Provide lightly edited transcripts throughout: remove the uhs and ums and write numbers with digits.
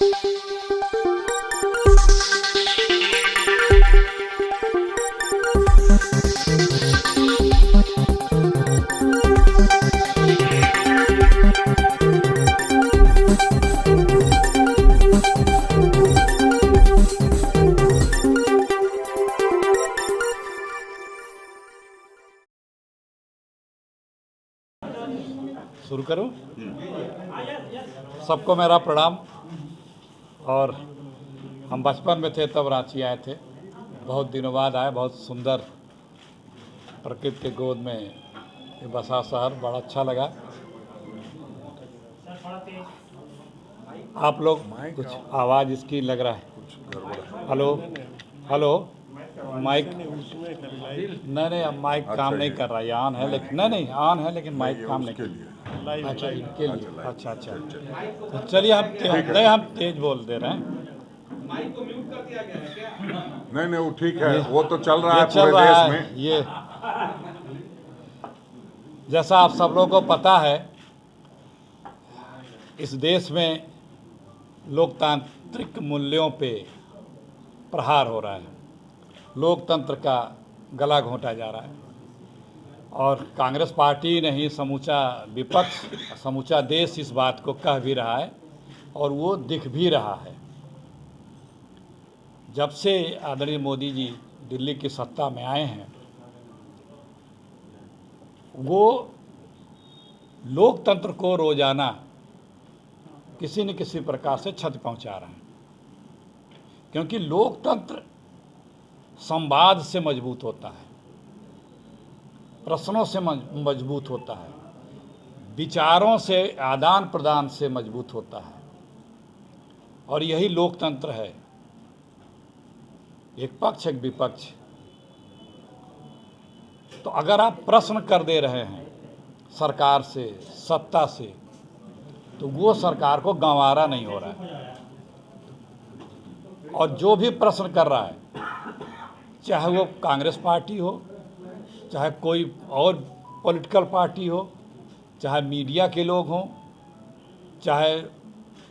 शुरू करूं? सबको मेरा प्रणाम। और हम बचपन में थे तब रांची आए थे, बहुत दिनों बाद आए। बहुत सुंदर प्रकृति के गोद में ये बसा शहर, बड़ा अच्छा लगा। आप लोग कुछ आवाज़ इसकी लग रहा है। हेलो हेलो, माइक नहीं, अब माइक काम नहीं कर रहा है। ऑन है लेकिन नहीं ऑन है लेकिन माइक काम नहीं कर रहा। अच्छा, इनके लिए। अच्छा, तो चलिए हम तेज बोल दे रहे हैं। माइक को म्यूट कर दिया गया है क्या? नहीं वो ठीक है, वो तो चल रहा है चल पूरे रहा देश है में। ये जैसा आप सब लोगों को पता है, इस देश में लोकतांत्रिक मूल्यों पे प्रहार हो रहा है। लोकतंत्र का गला घोंटा जा रहा है और कांग्रेस पार्टी नहीं, समूचा विपक्ष, समूचा देश इस बात को कह भी रहा है और वो दिख भी रहा है। जब से आदरणीय मोदी जी दिल्ली की सत्ता में आए हैं, वो लोकतंत्र को रोजाना किसी न किसी प्रकार से क्षति पहुंचा रहे हैं, क्योंकि लोकतंत्र संवाद से मजबूत होता है, प्रश्नों से मजबूत होता है, विचारों से आदान प्रदान से मजबूत होता है। और यही लोकतंत्र है, एक पक्ष एक विपक्ष। तो अगर आप प्रश्न कर दे रहे हैं सरकार से, सत्ता से, तो वो सरकार को गंवारा नहीं हो रहा है। और जो भी प्रश्न कर रहा है, चाहे वो कांग्रेस पार्टी हो, चाहे कोई और पॉलिटिकल पार्टी हो, चाहे मीडिया के लोग हों, चाहे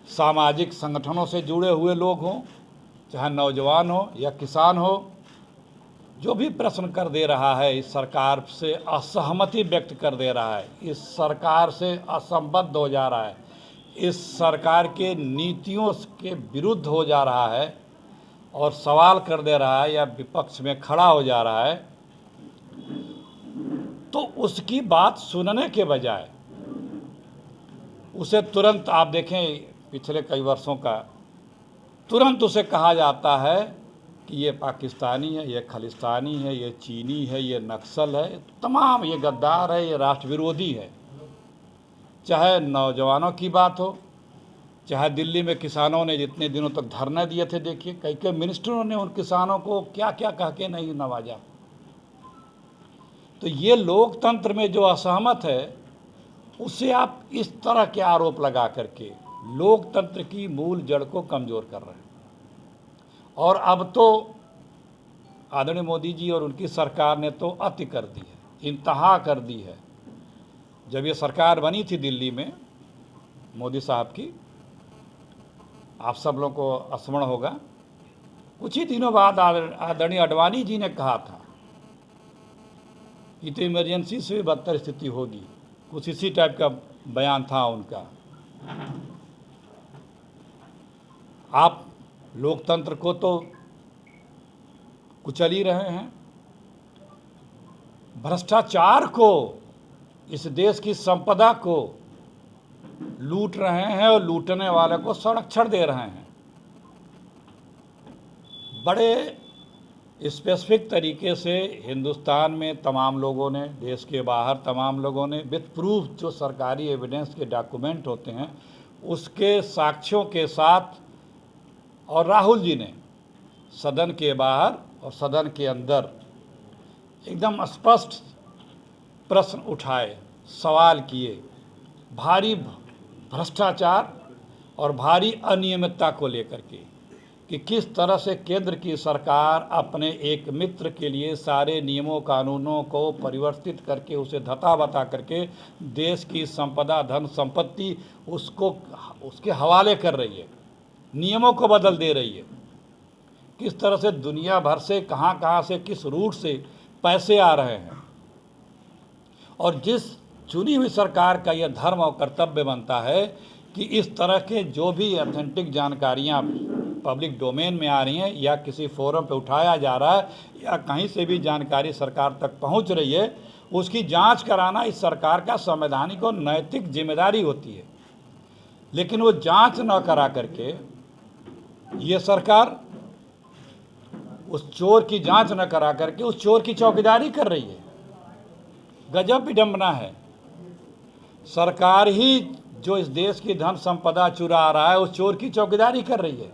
सामाजिक संगठनों से जुड़े हुए लोग हों, चाहे नौजवान हो या किसान हो, जो भी प्रश्न कर दे रहा है, इस सरकार से असहमति व्यक्त कर दे रहा है, इस सरकार से असंबद्ध हो जा रहा है, इस सरकार के नीतियों के विरुद्ध हो जा रहा है और सवाल कर दे रहा है या विपक्ष में खड़ा हो जा रहा है, तो उसकी बात सुनने के बजाय उसे तुरंत, आप देखें पिछले कई वर्षों का, तुरंत उसे कहा जाता है कि ये पाकिस्तानी है, ये खालिस्तानी है, ये चीनी है, ये नक्सल है, तमाम ये गद्दार है, ये राष्ट्र विरोधी है। चाहे नौजवानों की बात हो, चाहे दिल्ली में किसानों ने जितने दिनों तक धरना दिए थे, देखिए कई मिनिस्टरों ने उन किसानों को क्या क्या कह के नहीं नवाजा। तो ये लोकतंत्र में जो असहमत है, उसे आप इस तरह के आरोप लगा करके लोकतंत्र की मूल जड़ को कमज़ोर कर रहे हैं। और अब तो आदरणीय मोदी जी और उनकी सरकार ने तो अति कर दी है, इंतहा कर दी है। जब ये सरकार बनी थी दिल्ली में मोदी साहब की, आप सब लोगों को स्मरण होगा, कुछ ही दिनों बाद आदरणीय अडवाणी जी ने कहा था कि तो इमरजेंसी से भी बदतर स्थिति होगी, कुछ इसी टाइप का बयान था उनका। आप लोकतंत्र को तो कुचल ही रहे हैं, भ्रष्टाचार को, इस देश की संपदा को लूट रहे हैं और लूटने वाले को संरक्षण दे रहे हैं। बड़े स्पेसिफिक तरीके से हिंदुस्तान में तमाम लोगों ने, देश के बाहर तमाम लोगों ने विद प्रूफ, जो सरकारी एविडेंस के डॉक्यूमेंट होते हैं उसके साक्ष्यों के साथ, और राहुल जी ने सदन के बाहर और सदन के अंदर एकदम स्पष्ट प्रश्न उठाए, सवाल किए, भारी भ्रष्टाचार और भारी अनियमितता को लेकर के, कि किस तरह से केंद्र की सरकार अपने एक मित्र के लिए सारे नियमों कानूनों को परिवर्तित करके, उसे धता बता करके देश की संपदा, धन संपत्ति उसके हवाले कर रही है। नियमों को बदल दे रही है। किस तरह से दुनिया भर से कहाँ कहाँ से किस रूट से पैसे आ रहे हैं, और जिस चुनी हुई सरकार का यह धर्म और कर्तव्य बनता है कि इस तरह के जो भी ऑथेंटिक जानकारियाँ पब्लिक डोमेन में आ रही हैं या किसी फोरम पे उठाया जा रहा है या कहीं से भी जानकारी सरकार तक पहुंच रही है, उसकी जांच कराना इस सरकार का संवैधानिक और नैतिक जिम्मेदारी होती है। लेकिन वो जांच न करा करके ये सरकार उस चोर की जांच न करा करके उस चोर की चौकीदारी कर रही है। गजब विडंबना है। सरकार ही जो इस देश की धन संपदा चुरा रहा है, उस चोर की चौकीदारी कर रही है।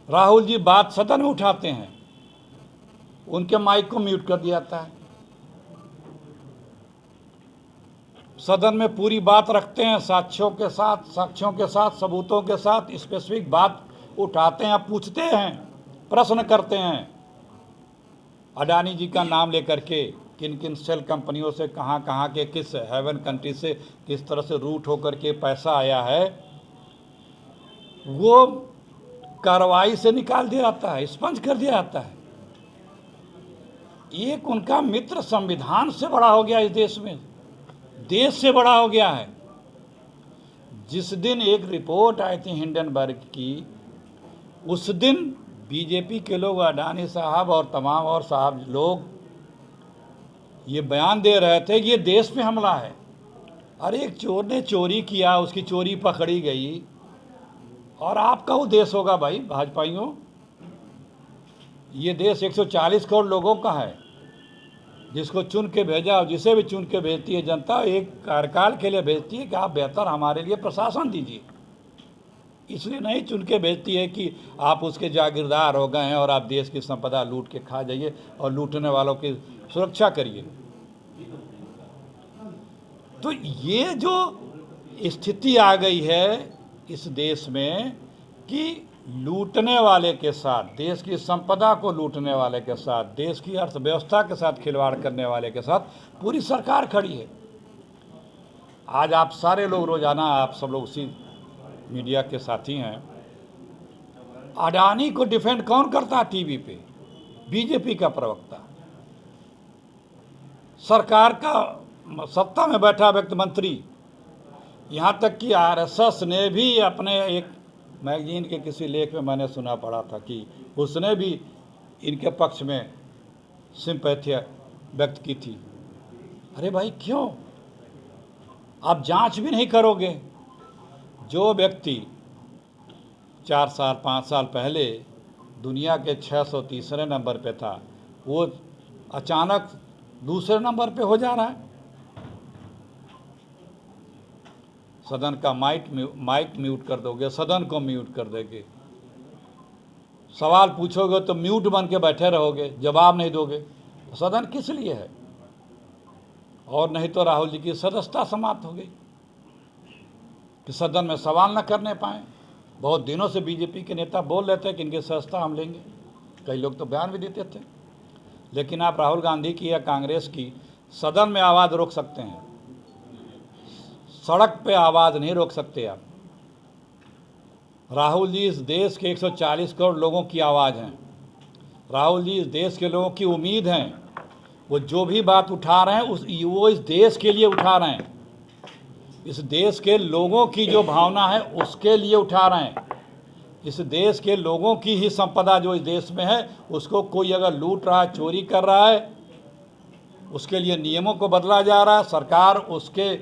राहुल जी बात सदन में उठाते हैं, उनके माइक को म्यूट कर दिया जाता है। सदन में पूरी बात रखते हैं, साक्ष्यों के साथ सबूतों के साथ स्पेसिफिक बात उठाते हैं, पूछते हैं, प्रश्न करते हैं। अडानी जी का नाम लेकर के किन किन सेल कंपनियों से कहाँ कहाँ के किस हेवन कंट्री से किस तरह से रूट होकर के पैसा आया है, वो कार्रवाई से निकाल दिया जाता है, स्पंज कर दिया जाता है। एक उनका मित्र संविधान से बड़ा हो गया इस देश में, देश से बड़ा हो गया है। जिस दिन एक रिपोर्ट आई थी हिंडनबर्ग की, उस दिन बीजेपी के लोग, अडानी साहब और तमाम और साहब लोग ये बयान दे रहे थे कि ये देश पे हमला है। अरे एक चोर ने चोरी किया, उसकी चोरी पकड़ी गई, और आपका वो देश होगा भाई भाजपाइयों। ये देश 140 करोड़ लोगों का है, जिसको चुन के भेजा और जिसे भी चुन के भेजती है जनता, एक कार्यकाल के लिए भेजती है कि आप बेहतर हमारे लिए प्रशासन दीजिए। इसलिए नहीं चुन के भेजती है कि आप उसके जागीरदार हो गए हैं और आप देश की संपदा लूट के खा जाइए और लूटने वालों की सुरक्षा करिए। तो ये जो स्थिति आ गई है इस देश में कि लूटने वाले के साथ, देश की संपदा को लूटने वाले के साथ, देश की अर्थव्यवस्था के साथ खिलवाड़ करने वाले के साथ पूरी सरकार खड़ी है। आज आप सारे लोग रोजाना, आप सब लोग उसी मीडिया के साथी हैं, अडानी को डिफेंड कौन करता है टीवी पे? बीजेपी का प्रवक्ता, सरकार का सत्ता में बैठा व्यक्ति, मंत्री, यहाँ तक कि आरएसएस ने भी अपने एक मैगजीन के किसी लेख में मैंने सुना पड़ा था कि उसने भी इनके पक्ष में सिंपैथी व्यक्त की थी। अरे भाई क्यों आप जांच भी नहीं करोगे? जो व्यक्ति 4 साल 5 साल पहले दुनिया के 630 नंबर पे था, वो अचानक दूसरे नंबर पे हो जा रहा है। सदन का माइक म्यूट कर दोगे, सदन को म्यूट कर देंगे, सवाल पूछोगे तो म्यूट बन के बैठे रहोगे, जवाब नहीं दोगे। सदन किस लिए है? और नहीं तो राहुल जी की सदस्यता समाप्त हो गई कि सदन में सवाल न करने पाए। बहुत दिनों से बीजेपी के नेता बोल रहे थे कि इनकी सदस्यता हम लेंगे, कई लोग तो बयान भी देते थे। लेकिन आप राहुल गांधी की या कांग्रेस की सदन में आवाज़ रोक सकते हैं, सड़क पे आवाज़ नहीं रोक सकते आप। राहुल जी इस देश के 140 करोड़ लोगों की आवाज़ हैं। राहुल जी इस देश के लोगों की उम्मीद हैं। वो जो भी बात उठा रहे हैं वो इस देश के लिए उठा रहे हैं। इस देश के लोगों की जो भावना है उसके लिए उठा रहे हैं। इस देश के लोगों की ही संपदा जो इस देश में है, उसको कोई अगर लूट रहा है, चोरी कर रहा है, उसके लिए नियमों को बदला जा रहा है। सरकार उसके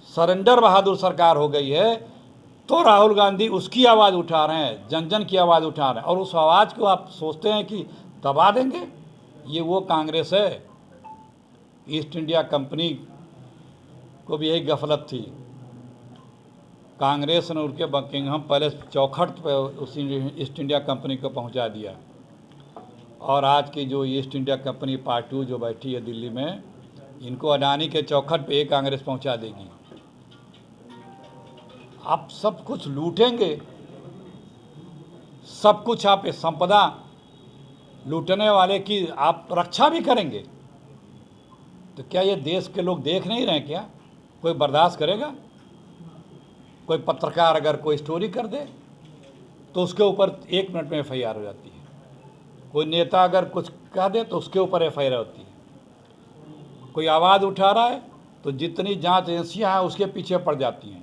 सरेंडर बहादुर सरकार हो गई है, तो राहुल गांधी उसकी आवाज़ उठा रहे हैं, जन जन की आवाज़ उठा रहे हैं। और उस आवाज़ को आप सोचते हैं कि दबा देंगे। ये वो कांग्रेस है। ईस्ट इंडिया कंपनी को भी यही गफलत थी। कांग्रेस ने उनके बकिंगहम पैलेस चौखट पे उस ईस्ट इंडिया कंपनी को पहुंचा दिया। और आज की जो ईस्ट इंडिया कंपनी पार्ट 2 जो बैठी है दिल्ली में, इनको अडानी के चौखट पे एक कांग्रेस पहुंचा देगी। आप सब कुछ लूटेंगे, सब कुछ आप इस संपदा लूटने वाले की आप रक्षा भी करेंगे, तो क्या ये देश के लोग देख नहीं रहे हैं? क्या कोई बर्दाश्त करेगा? कोई पत्रकार अगर कोई स्टोरी कर दे तो उसके ऊपर 1 मिनट में FIR हो जाती है। कोई नेता अगर कुछ कह दे तो उसके ऊपर FIR होती है। कोई आवाज़ उठा रहा है तो जितनी जांच एजेंसियां हैं उसके पीछे पड़ जाती हैं।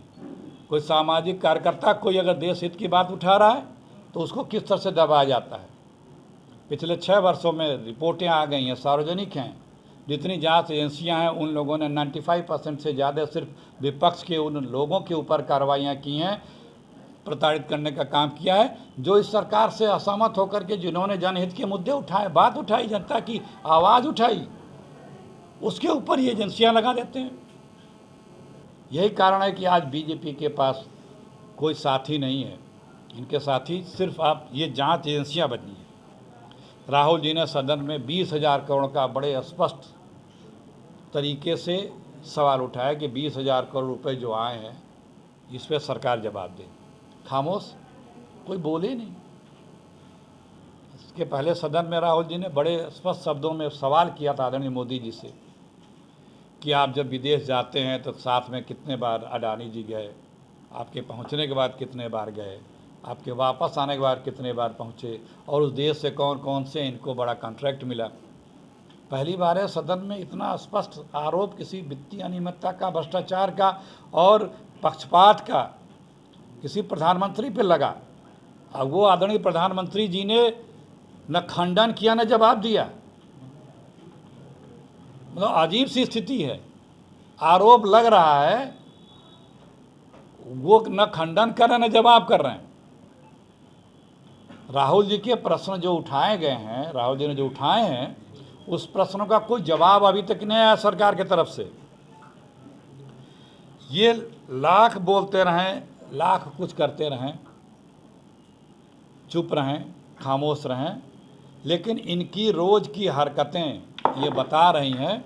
कोई सामाजिक कार्यकर्ता कोई अगर देश हित की बात उठा रहा है तो उसको किस तरह से दबाया जाता है। पिछले 6 वर्षों में रिपोर्टें आ गई हैं, सार्वजनिक हैं। जितनी जांच एजेंसियां हैं उन लोगों ने 95% से ज़्यादा सिर्फ विपक्ष के उन लोगों के ऊपर कार्रवाइयाँ की हैं, प्रताड़ित करने का काम किया है, जो इस सरकार से असहमत होकर के जिन्होंने जनहित के मुद्दे उठाए, बात उठाई, जनता की आवाज़ उठाई, उसके ऊपर ये एजेंसियां लगा देते हैं। यही कारण है कि आज बीजेपी के पास कोई साथी नहीं है। इनके साथी सिर्फ आप ये जांच एजेंसियां बनी हैं। राहुल जी ने सदन में 20,000 करोड़ का बड़े स्पष्ट तरीके से सवाल उठाया कि 20,000 करोड़ रुपए जो आए हैं इस पर सरकार जवाब दे। खामोश, कोई बोले नहीं। इसके पहले सदन में राहुल जी ने बड़े स्पष्ट शब्दों में सवाल किया था आदरणीय मोदी जी से कि आप जब विदेश जाते हैं तो साथ में कितने बार अडानी जी गए, आपके पहुंचने के बाद कितने बार गए, आपके वापस आने के बाद कितने बार पहुंचे, और उस देश से कौन कौन से इनको बड़ा कॉन्ट्रैक्ट मिला। पहली बार है सदन में इतना स्पष्ट आरोप किसी वित्तीय अनियमितता का, भ्रष्टाचार का और पक्षपात का किसी प्रधानमंत्री पे लगा। अब वो आदरणीय प्रधानमंत्री जी ने न खंडन किया न जवाब दिया। मतलब अजीब सी स्थिति है। आरोप लग रहा है, वो न खंडन कर रहे हैं न जवाब कर रहे हैं। राहुल जी के प्रश्न जो उठाए गए हैं, राहुल जी ने जो उठाए हैं, उस प्रश्नों का कोई जवाब अभी तक नहीं आया सरकार की तरफ से। ये लाख बोलते रहें, लाख कुछ करते रहें, चुप रहें, खामोश रहें, लेकिन इनकी रोज़ की हरकतें ये बता रही हैं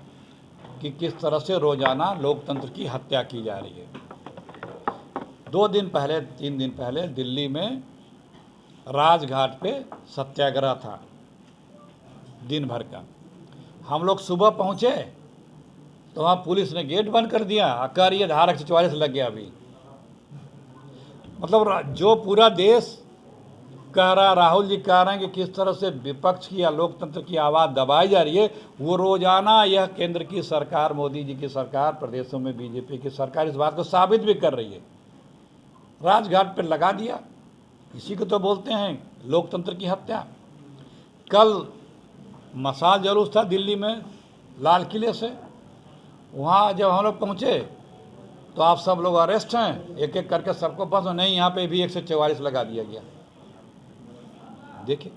कि किस तरह से रोज़ाना लोकतंत्र की हत्या की जा रही है। 2 दिन पहले, 3 दिन पहले दिल्ली में राजघाट पे सत्याग्रह था दिन भर का। हम लोग सुबह पहुँचे तो वहाँ पुलिस ने गेट बंद कर दिया, कह रही है धारा 144 लग गया अभी। मतलब जो पूरा देश कह रहा, राहुल जी कह रहे हैं कि किस तरह से विपक्ष की या लोकतंत्र की आवाज़ दबाई जा रही है, वो रोज़ाना यह केंद्र की सरकार, मोदी जी की सरकार, प्रदेशों में बीजेपी की सरकार इस बात को साबित भी कर रही है। राजघाट पर लगा दिया, इसी को तो बोलते हैं लोकतंत्र की हत्या। कल मशाल जुलूस था दिल्ली में लाल किले से, वहाँ जब हम लोग पहुँचे तो आप सब लोग अरेस्ट हैं, एक एक करके सबको बस नहीं, यहाँ पे भी 144 लगा दिया गया। देखिए,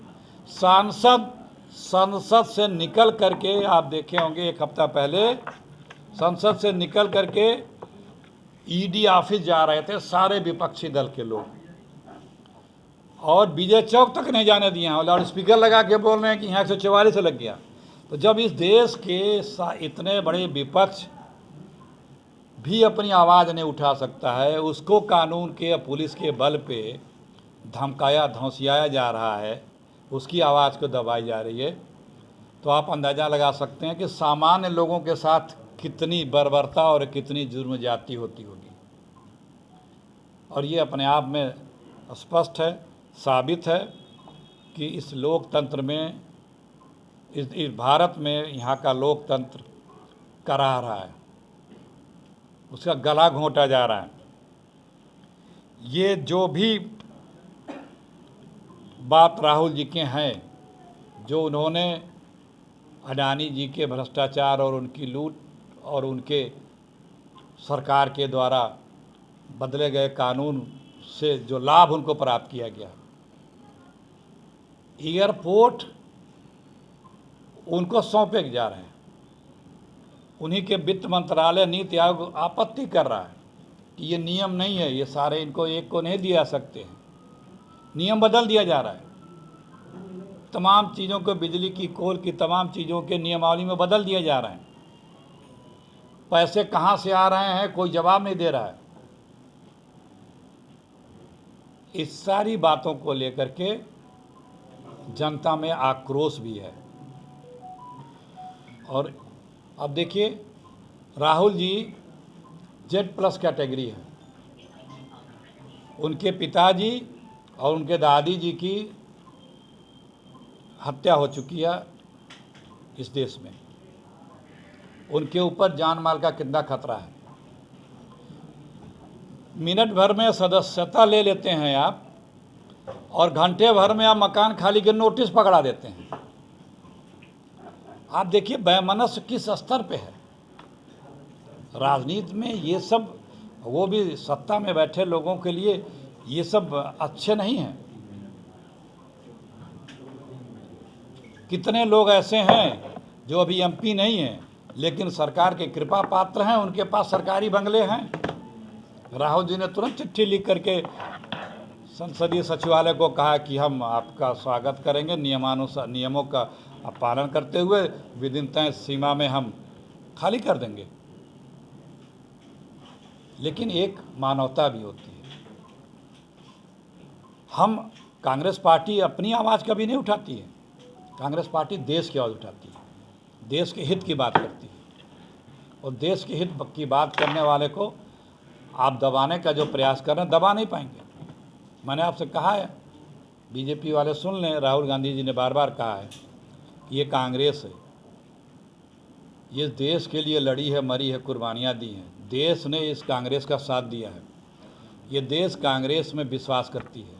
संसद से निकल करके, आप देखे होंगे 1 हफ्ता पहले संसद से निकल करके ईडी ऑफिस जा रहे थे सारे विपक्षी दल के लोग, और विजय चौक तक नहीं जाने दिए हैं। लाउड स्पीकर लगा के बोल रहे हैं कि यहाँ 144 लग गया। तो जब इस देश के इतने बड़े विपक्ष भी अपनी आवाज़ नहीं उठा सकता है, उसको कानून के या पुलिस के बल पे धमकाया धौंसियाया जा रहा है, उसकी आवाज़ को दबाई जा रही है, तो आप अंदाज़ा लगा सकते हैं कि सामान्य लोगों के साथ कितनी बर्बरता और कितनी जुर्म ज्यादती होती होगी। और ये अपने आप में स्पष्ट है, साबित है कि इस लोकतंत्र में, इस भारत में यहाँ का लोकतंत्र कराह रहा है, उसका गला घोंटा जा रहा है। ये जो भी बात राहुल जी के हैं, जो उन्होंने अडानी जी के भ्रष्टाचार और उनकी लूट और उनके सरकार के द्वारा बदले गए कानून से जो लाभ उनको प्राप्त किया गया, एयरपोर्ट उनको सौंपे जा रहे हैं। उन्हीं के वित्त मंत्रालय, नीति आयोग आपत्ति कर रहा है कि ये नियम नहीं है, ये सारे इनको एक को नहीं दिया सकते हैं, नियम बदल दिया जा रहा है। तमाम चीज़ों को, बिजली की, कोल की तमाम चीज़ों के नियमावली में बदल दिए जा रहे हैं। पैसे कहाँ से आ रहे हैं कोई जवाब नहीं दे रहा है। इस सारी बातों को लेकर के जनता में आक्रोश भी है। और अब देखिए, राहुल जी Z+ कैटेगरी है, उनके पिताजी और उनके दादी जी की हत्या हो चुकी है इस देश में। उनके ऊपर जान माल का कितना खतरा है। मिनट भर में सदस्यता ले लेते हैं आप और घंटे भर में आप मकान खाली के नोटिस पकड़ा देते हैं। आप देखिए वैमनस्य किस स्तर पे है। राजनीति में ये सब, वो भी सत्ता में बैठे लोगों के लिए ये सब अच्छे नहीं हैं। कितने लोग ऐसे हैं जो अभी एमपी नहीं हैं लेकिन सरकार के कृपा पात्र हैं, उनके पास सरकारी बंगले हैं। राहुल जी ने तुरंत चिट्ठी लिख करके संसदीय सचिवालय को कहा कि हम आपका स्वागत करेंगे, नियमों का पालन करते हुए विदिन तय सीमा में हम खाली कर देंगे। लेकिन एक मानवता भी होती है। हम कांग्रेस पार्टी अपनी आवाज़ कभी नहीं उठाती है। कांग्रेस पार्टी देश की आवाज़ उठाती है, देश के हित की बात करती है। और देश के हित की बात करने वाले को आप दबाने का जो प्रयास कर रहे हैं, दबा नहीं पाएंगे। मैंने आपसे कहा है, बीजेपी वाले सुन लें, राहुल गांधी जी ने बार बार कहा है कि ये कांग्रेस है, ये देश के लिए लड़ी है, मरी है, कुर्बानियाँ दी हैं। देश ने इस कांग्रेस का साथ दिया है। ये देश कांग्रेस में विश्वास करती है।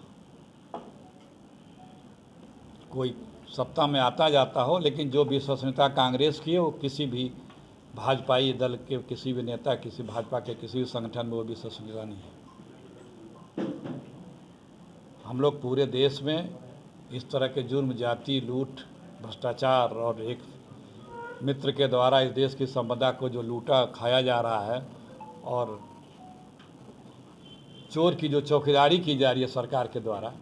कोई सत्ता में आता जाता हो, लेकिन जो विश्वसनीयता कांग्रेस की है वो किसी भी भाजपाई दल के किसी भी नेता, किसी भाजपा के किसी भी संगठन में वो विश्वसनीयता नहीं है। हम लोग पूरे देश में इस तरह के जुर्म, जाति, लूट, भ्रष्टाचार और एक मित्र के द्वारा इस देश की संपदा को जो लूटा खाया जा रहा है और चोर की जो चौकीदारी की जा रही है सरकार के द्वारा,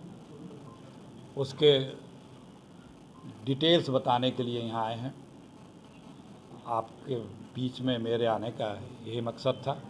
उसके डिटेल्स बताने के लिए यहाँ आए हैं। आपके बीच में मेरे आने का यही मकसद था।